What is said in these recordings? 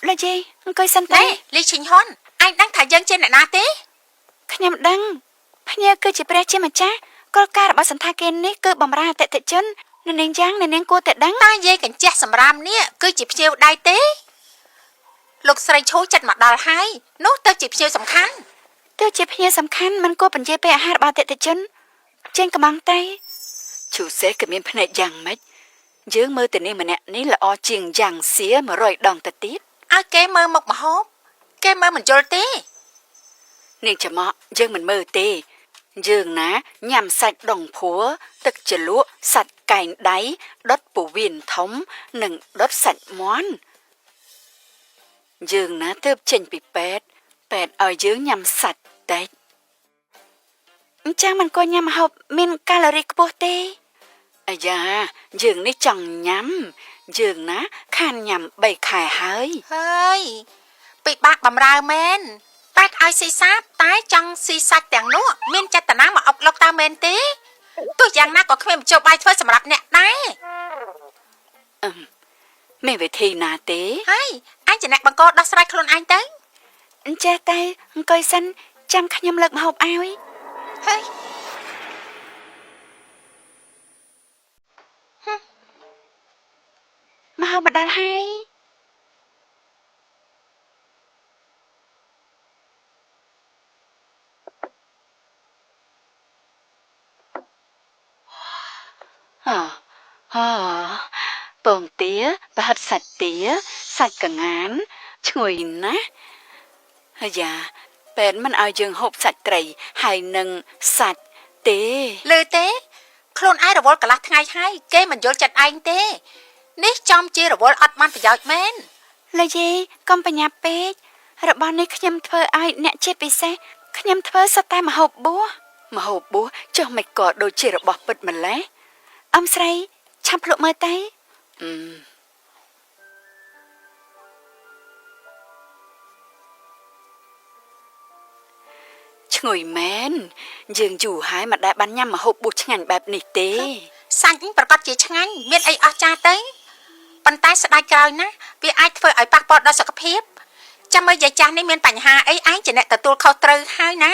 លើយីអង្គុយសិនទេលីឈិញហ៊ុនអញដឹងថាយើងជាអ្នកណាទេខ្ញុំដឹងភ្ញាគឺជាព្រះជាម្ចាស់គោលការណ៍របស់សន្តាគារនេះគឺបម្រើអតិថិជននៅនាងយ៉ាងនៅនាងគួរតែដឹងតើយាយកញ្ចេះសម្រាមនេះគឺជាភ្ញៀវដៃទេលោកស្រីឈូចិត្តមកដល់ហើយនោះទៅជាភ្ញៀវសំខាន់ទោះជាភ្ញៀវសំខាន់មិនគួរបញ្ជាពេលអាហាររបស់អតិថិជនចេញកំងតែជូសេក៏មានភ្នែកយ៉ាងម៉េចយើងមើលទៅនាងម្នាក់នេះល្អជាងយ៉ាងសៀ100ដងទៅទៀតឲ្យគេមើលមុខម្ហូបគេមើលមិនយល់ទេនាងច្រមុះយើងមិនមើលទេយើងណាញ៉ាំសាច់ដុងភួរទឹកជ្រលក់សាច់កែងដៃដុតពោះវៀនធំនិងដុតសាច់មាន់យើងណាទើបចេញពីពេទ្យឲ្យយើងញ៉ាំសាច់តិចអញ្ចឹងមិនគួរញ៉ាំម្ហូបមានកាឡូរីខ្ពស់ទេអាយ៉ាយើងនេះចង់ញ៉ាំយើងណាខានញ៉ាំ3ខែហើយហើយពិបាកបំរើមែនតែឲ្យស៊ីសាបតែចង់ស៊ីសាច់ទាំងនោះមានចេតនាមកអុកឡុកតើមែនទេទោះយ៉ាងណាក៏គ្មានបញ្ចុះបាយធ្វើសម្រាប់អ្នកដែរមានវិធីណាទេហើយអញជាអ្នកបង្កដោះស្រាយខ្លួនឯងទៅអញ្ចេះតែអង្គុយសិនចាំខ្ញុំលើកម្ហូបឲ្យហើយម្ហូបមកដល់ហើយពងទាប្រហិតសាច់ទាសាច់កងានឈ្ងុយណាស់ហើយយ៉ាពេនមិនឲ្យយើងហូបសាច់ត្រីហើយនឹងសាច់ទេលើទេខ្លួនឯងរវល់កន្លះថ្ងៃហើយគេមិនយល់ចិត្តឯងទេនេះចំជារវល់អត់បានប្រយោជន៍មែនលើយីកុំបញ្ញាប់ពេករបស់នេះខ្ញុំធ្វើឲ្យអ្នកជាតិពិសេសខ្ញុំធ្វើសុទ្ធតែម្ហូបបួសម្ហូបបួសចុះមិនក៏ដូចជារបស់ពិតម្ល៉េះអ៊ំស្រីឆាប់ភ្លក់មើលទៅឈ្ងុយមែនយើងយូរហើយមិនដែលបានញ៉ាំម្ហូបបួសឆ្ងាញ់បែបនេះទេសាច់ប្រកាសជាឆ្ងាញ់មានអីអស្ចារ្យទៅប៉ុន្តែស្ដាយក្រោយណាវាអាចធ្វើឲ្យប៉ះពាល់ដល់សុខភាពចាំមើលយាយចាស់នេះមានបញ្ហាអីឯងជាអ្នកទទួលខុសត្រូវហើយណា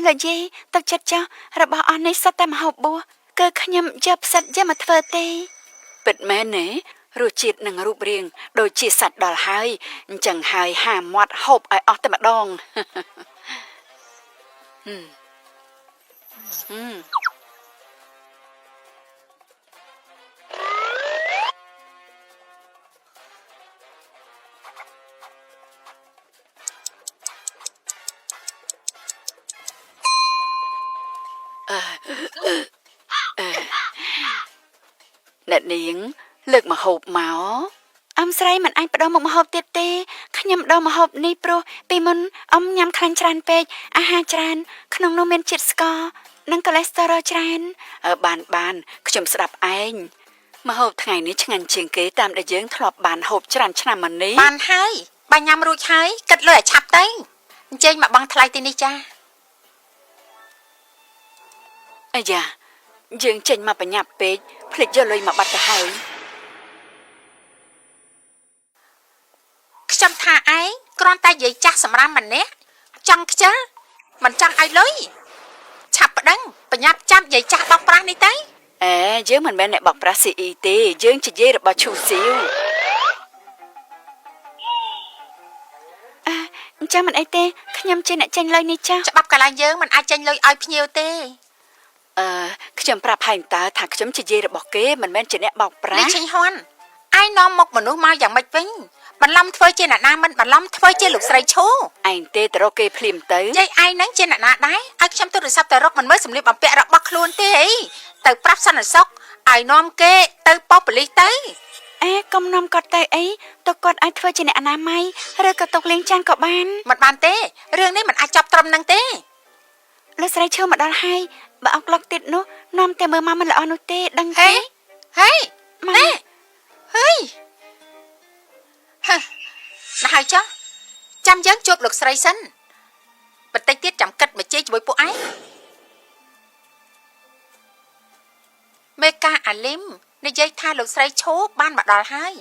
លោកយាយទឹកចិត្តចុះរបស់អស់នេះសុទ្ធតែម្ហូបបួសគឺខ្ញុំយកផ្សិតយកមកធ្វើទេពិតមែនទេរសជាតិនិងរូបរាងដូចជាសាច់ដល់ហើយអញ្ចឹងហើយហាមាត់ហូបឲ្យអស់តែម្ដងអ្នកនាងលើកម្ហូបមកអ៊ំស្រីមិនអាចបដូរមុខម្ហូបទៀតទេខ្ញុំបដូរម្ហូបនេះព្រោះពីមុនអ៊ំញ៉ាំខ្លាញ់ច្រើនពេកអាហារច្រើនក្នុងនោះមានជាតិស្ករនិងកូលេស្តេរ៉ុលច្រើនបានខ្ញុំស្ដាប់ឯងម្ហូបថ្ងៃនេះឆ្ងាញ់ជាងគេតាមដែលយើងធ្លាប់បានហូបច្រើនឆ្នាំមកនេះបានហើយបើញ៉ាំរួចហើយគិតលុយឲ្យឆាប់ទៅអញ្ជើញមកបង់ថ្លៃទីនេះចាអាយ៉ាយើងចេញមកបញ្ញាប់ពេកភ្លេចយកលុយមកបាត់ទៅហើយខ្ញុំថាឯងគ្រាន់តែនិយាយចាស់សម្រាមម្នាក់ចង់ខ្ជិលមិនចង់ឲ្យលុយឆាប់ប្តឹងបញ្ញាប់ចាប់និយាយចាស់បោកប្រាស់នេះទៅយើងមិនមែនអ្នកបោកប្រាស់ស៊ីអ៊ីទេយើងជាយាយរបស់ឈូសៀវអញ្ចឹងមិនអីទេខ្ញុំជាអ្នកចេញលុយនេះចាស់ច្បាប់កន្លែងយើងមិនអាចចេញលុយឲ្យភ្ញៀវទេខ្ញុំប្រាប់ហែងតើថាខ្ញុំជាយាយរបស់គេមិនមែនជាអ្នកបោកប្រាស់នេះឈិញហ៊ុនឯងនាំមុខមនុស្សមកយ៉ាងម៉េចវិញបន្លំធ្វើជាអ្នកណាមិនបន្លំធ្វើជាលោកស្រីឈូឯងទេទៅរកគេភ្លាមទៅយាយឯងហ្នឹងជាអ្នកណាដែរឲ្យខ្ញុំទូរស័ព្ទទៅរកមិនមើលសម្លៀកបំពាក់របស់ខ្លួនទេអីទៅប្រាប់សន្តិសុខឲ្យនាំគេទៅប៉ូប៉ូលីសទៅកុំនាំគាត់ទៅអីទៅគាត់អាចធ្វើជាអ្នកអនាម័យឬក៏ទុកលេងចានក៏បានមិនបានទេរឿងនេះមិនអាចចាប់ត្រឹមនឹងទេលោកស្រីឈូមកដល់ហើយបើអុកឡុកទៀតនោះនាំតែមើលមកមិនល្អនោះទេដឹងទេហេណែហើយណាហើយចុះចាំយើងជួបលោកស្រីសិនបន្តិចទៀតចាំគិតមកជេរជាមួយពួកឯង មេកាអាលីមនិយាយថាលោកស្រីឈូបានមកដល់ហើយ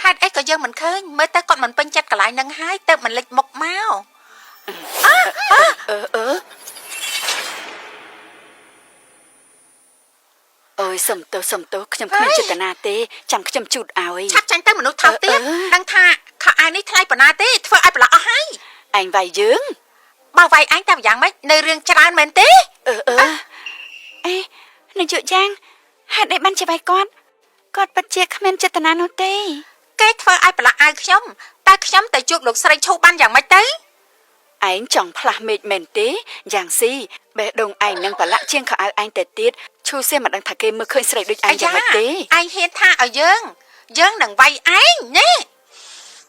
ហេតុអីក៏យើងមិនឃើញមើលទៅគាត់មិនពេញចិត្តកន្លែងនឹងហើយទៅមិនលេចមុខមកអើយសុំទោសខ្ញុំគ្មានចេតនាទេចាំខ្ញុំជូតឲ្យឆាប់ចាញ់ទៅមនុស្សថោកទៀតដឹងថាខោអាវនេះថ្លៃប៉ុណ្ណាទេធ្វើឲ្យប្រឡោះអស់ហើយឯងវាយយើងបើវាយឯងតែយ៉ាងម៉េចនៅរឿងច្រើនមែនទេអេនាយកយ៉ាងហេតុអីបានជាវាយគាត់ពិតជាគ្មានចេតនានោះទេគេធ្វើឲ្យប្រឡោះអាវខ្ញុំតែខ្ញុំទៅជួបលោកស្រីឈូបានយ៉ាងម៉េចទៅឯងចង់ផ្លាស់មេឃមែនទេយ៉ាងស៊ីបេះដូងឯងនឹងប្រឡាក់ជាងខោអាវឯងទៅទៀតឈូសៀមិនដឹងថាគេមើលឃើញស្រីដូចឯងយ៉ាងម៉េចទេឯងហ៊ានថាឲ្យយើងនឹងវាយឯងនេះ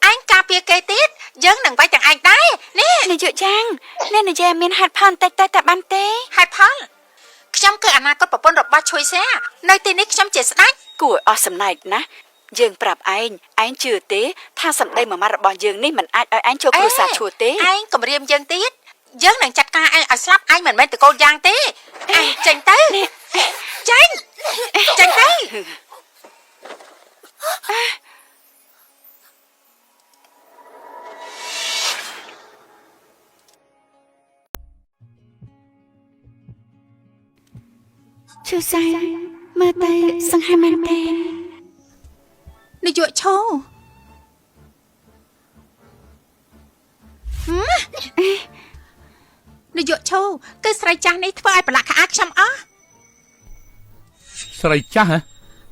ឯងការពារគេទៀតយើងនឹងវាយទាំងឯងដែរនេះនាយកយ៉ាងនេះនិយាយមានហេតុផលតិចតែបានទេហេតុផលខ្ញុំគឺអនាគតប្រពន្ធរបស់ឈួយសានៅទីនេះខ្ញុំជាស្ដេចគួរអស់សំណែកណាយើងប្រាប់ឯងជឿទេថាសម្ដីមួយម៉ាត់របស់យើងនេះមិនអាចឲ្យឯងចូលគ្រួសារឈួរទេឯងគំរាមយើងទៀតយើងនឹងចាត់ការឯងឲ្យស្លាប់ឯងមិនមែនតកូលយ៉ាងទេឯងចេញទៅចេញទៅឈឺសែនមើលទៅសង្ហែមែនទេនាយកឈោនាយកឈោគឺស្រីចាស់នេះធ្វើឲ្យប្រឡាក់ខោអាវខ្ញុំអស់ស្រីចាស់ហ៎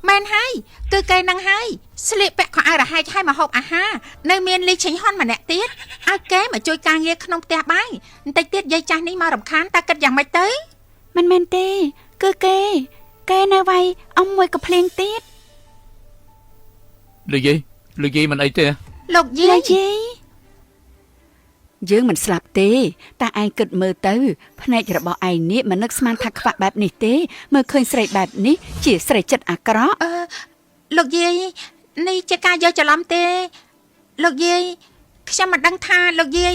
មែនហើយគឺគេនឹងហើយស្លៀកពាក់ខោអាវរហែកឲ្យមកហូបអាហារនៅមានលីឆេងហ៊ុនម្នាក់ទៀតឲ្យគេមកជួយការងារក្នុងផ្ទះបាយបន្តិចទៀតយាយចាស់នេះមករំខានតើគិតយ៉ាងម៉េចទៅមិនមែនទេគឺគេនៅវាយអ៊ំមួយកភ្លៀងទៀតលោកយាយមិនអីទេលោកយាយយើងមិនស្លាប់ទេតែឯងគិតមើលទៅភ្នែករបស់ឯងនេះមិននឹកស្មានថាខ្វាក់បែបនេះទេមើលឃើញស្រីបែបនេះជាស្រីចិត្តអាក្រក់លោកយាយនេះជាការយកច្រឡំទេលោកយាយខ្ញុំមិនដឹងថាលោកយាយ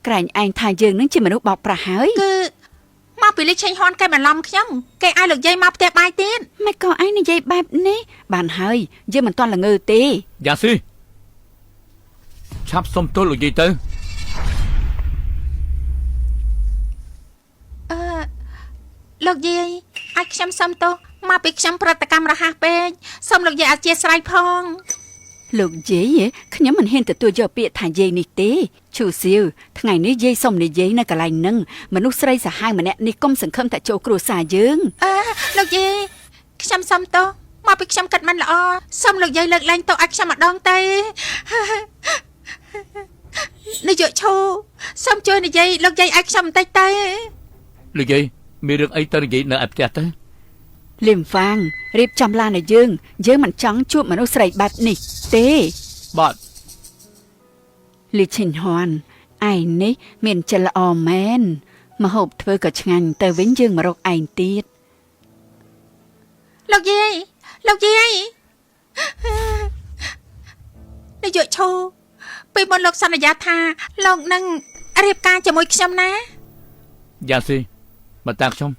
ក្រែងឯងថាយើងនឹងជាមនុស្សបោកប្រាស់ហើយគឺមកពីលិចឆេងហ៊ុនគេបន្លំខ្ញុំគេឲ្យលោកយាយមកផ្ទះបាយទៀតមិនក៏ឯងនិយាយបែបនេះបានហើយយើងមិនទាន់ល្ងើទេយ៉ាស៊ីឆាប់សុំទោសលោកយាយទៅលោកយាយឲ្យខ្ញុំសុំទោសមកពីខ្ញុំប្រតិកម្មរហ័សពេកសូមលោកយាយអធិស្ឋានផងលោកយាយខ្ញុំមិនហ៊ានទទួលយកពាក្យថាយាយនេះទេឈូសៀវថ្ងៃនេះយាយសុំនិយាយនៅកន្លែងហ្នឹងមនុស្សស្រីសាហាវម្នាក់នេះកុំសង្ឃឹមតែចូលគ្រួសារយើងលោកយាយខ្ញុំសុំទោសមកពីខ្ញុំគិតមិនល្អសូមលោកយាយលើកលែងទោសឲ្យខ្ញុំម្ដងទៅនាយកឈូសូមជួយនិយាយលោកយាយឲ្យខ្ញុំបន្តិចទៅលោកយាយមានរឿងអីទៅនិយាយនៅឯផ្ទះទៅលឹមហ្វាងរៀបចំឡានឲ្យយើងមិនចង់ជួបមនុស្សស្រីបែបនេះទេបាទលីឈិនហ៊ុនឯងនេះមានចិត្តល្អមែនម្ហូបធ្វើក៏ឆ្ងាញ់ទៅវិញយើងមករកឯងទៀតលោកយាយនាយកឈូពេលមុនលោកសន្យាថាលោកនឹងរៀបការជាមួយខ្ញុំណាយ៉ាស៊ីមកតាខ្ញុំ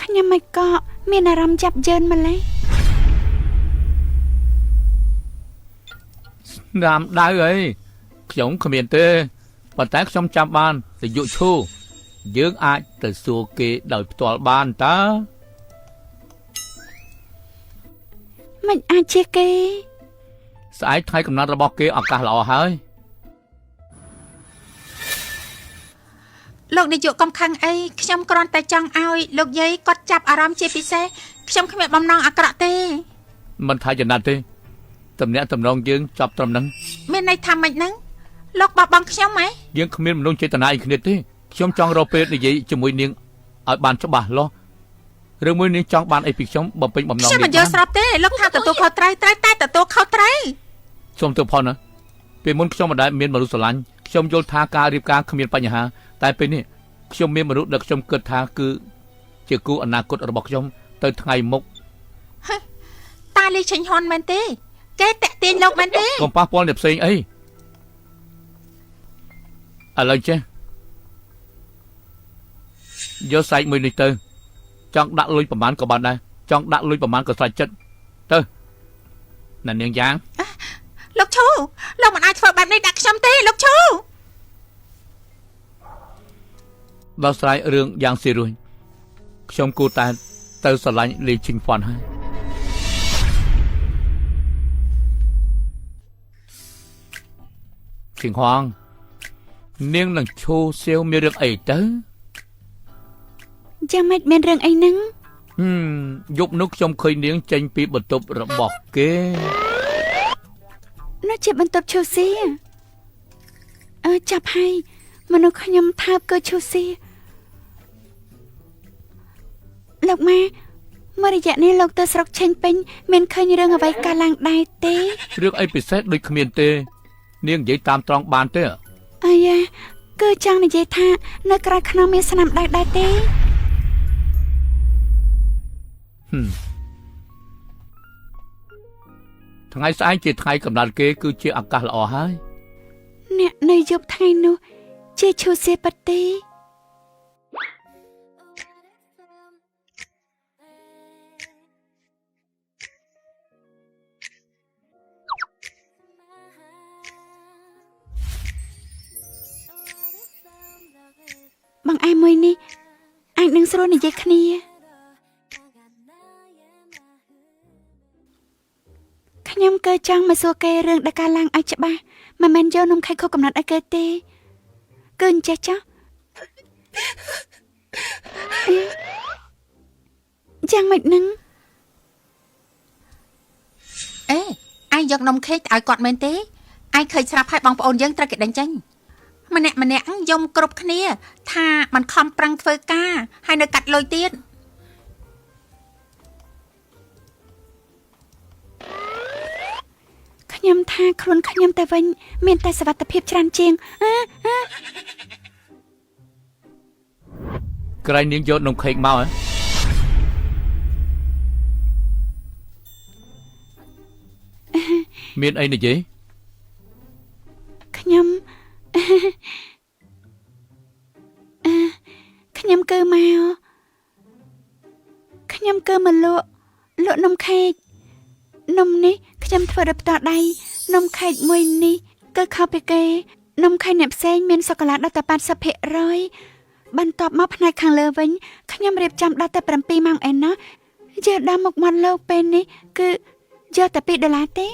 ខ្ញុំមិនក៏មានអារម្មណ៍ចាប់យឺនម្លេះដាំដៅអីខ្ញុំគ្មានទេប៉ុន្តែខ្ញុំចាំបាននាយកឈូយើងអាចទៅសួរគេដោយផ្ទាល់បានតើមិនអាចជាគេស្អែកថ្ងៃកំណត់របស់គេឱកាសល្អហើយលោកនាយកកំខឹងអីខ្ញុំគ្រាន់តែចង់ឲ្យលោកយាយគាត់ចាប់អារម្មណ៍ជាពិសេសខ្ញុំគ្មានបំណងអាក្រក់ទេមិនថាយ៉ាងណាទេតំណាក់តំណងយើងចប់ត្រឹមហ្នឹងមានន័យថាម៉េចហ្នឹងលោកបោះបង់ខ្ញុំហ៎យើងគ្មានមនុស្សចេតនាអីគ្នាទេខ្ញុំចង់រកពេលនិយាយជាមួយនាងឲ្យបានច្បាស់លាស់រឿងមួយនាងចង់បានអីពីខ្ញុំបំពេញបំណងខ្ញុំមិនយល់ស្របទេលោកថាទទួលខុសត្រូវតែទទួលខុសត្រូវសូមទោសផងណាពេលមុនខ្ញុំមិនដែលមានមនុស្សស្រឡាញ់ខ្ញុំយល់ថាការរៀបការគ្មានបញ្ហាតែពេលនេះខ្ញុំមានមនុស្សដែលខ្ញុំគិតថាគឺជាគូអនាគតរបស់ខ្ញុំទៅថ្ងៃមុខតាលីឆេងហ៊ុនមែនទេគេតាក់ទាញលោកមែនទេកុំប៉ះពាល់អ្នកផ្សេងអីឥឡូវចេះ យកសាច់មួយនេះទៅចង់ដាក់លុយប្រមាណក៏បានដែរចង់ដាក់លុយប្រមាណក៏ស្រេចចិត្តទៅណានាងយ៉ាង លោកឈូលោកមិនអាចធ្វើបែបនេះដាក់ខ្ញុំទេលោកឈូ ដោះស្រាយរឿងយ៉ាងស៊ីរួញខ្ញុំគួរតែទៅស្រឡាញ់លីឈីងហ្វាន់ហើយឈីងហងនាងនឹងឈូសៀវមានរឿងអីទៅ យ៉ាងម៉េចមានរឿងអីហ្នឹង យប់នោះខ្ញុំឃើញនាងចេញពីបន្ទប់របស់គេ នោះជាបន្ទប់ឈូស៊ីចាប់ហើយមនុស្សខ្ញុំថើបក៏ឈូស៊ីលោកម៉ាមករយៈនេះលោកទៅស្រុកឆេញពេញមានឃើញរឿងអ្វីកើតឡើងដែរទេ រឿងអីពិសេសដូចគ្មានទេនាងនិយាយតាមត្រង់បានទេ អាយ៉ាគឺចង់និយាយថានៅក្រៅខ្នងមានស្នាមដៃដែរទេ ថ្ងៃស្អែកជាថ្ងៃកំណត់គេគឺជាឱកាសល្អហើយ អ្នកនៅយប់ថ្ងៃនោះជាឈូស៊ីប៉ាទី បងឯងមួយនេះអាចនឹងស្រួលនិយាយគ្នាខ្ញុំក៏ចង់មកសួរគេរឿងដែលកើតឡើងឲ្យច្បាស់មិនមែនយកនំខេកខុសកំណត់ឲ្យគេទេគឺអញ្ចេះចុះយ៉ាងម៉េចនឹង អេឯងយកនំខេកឲ្យគាត់មែនទេឯងឃើញស្រាប់ហើយបងប្អូនយើងត្រូវគេដេញចេញម្នាក់យំគ្រប់គ្នាថាมันខំប្រឹងធ្វើការហើយនៅកាត់លុយទៀត ខ្ញុំថាខ្លួនខ្ញុំតែវិញមានតែសុវត្ថិភាពច្រើនជាង ក្រែងនាងយកនំខេកមកហ៎មានអីនិយាយ ខ្ញុំគឺមកលក់នំខេកនំនេះខ្ញុំធ្វើដោយផ្ទាល់ដៃនំខេកមួយនេះគឺខុសពីគេនំខេកអ្នកផ្សេងមានសូកូឡាដល់តែ 80% បន្ទាប់មកផ្នែកខាងលើវិញខ្ញុំរៀបចំដល់តែ 7 ម៉ោងឯណោះយកដល់មុខមាត់លោកពេលនេះគឺយកតែ$2ទេ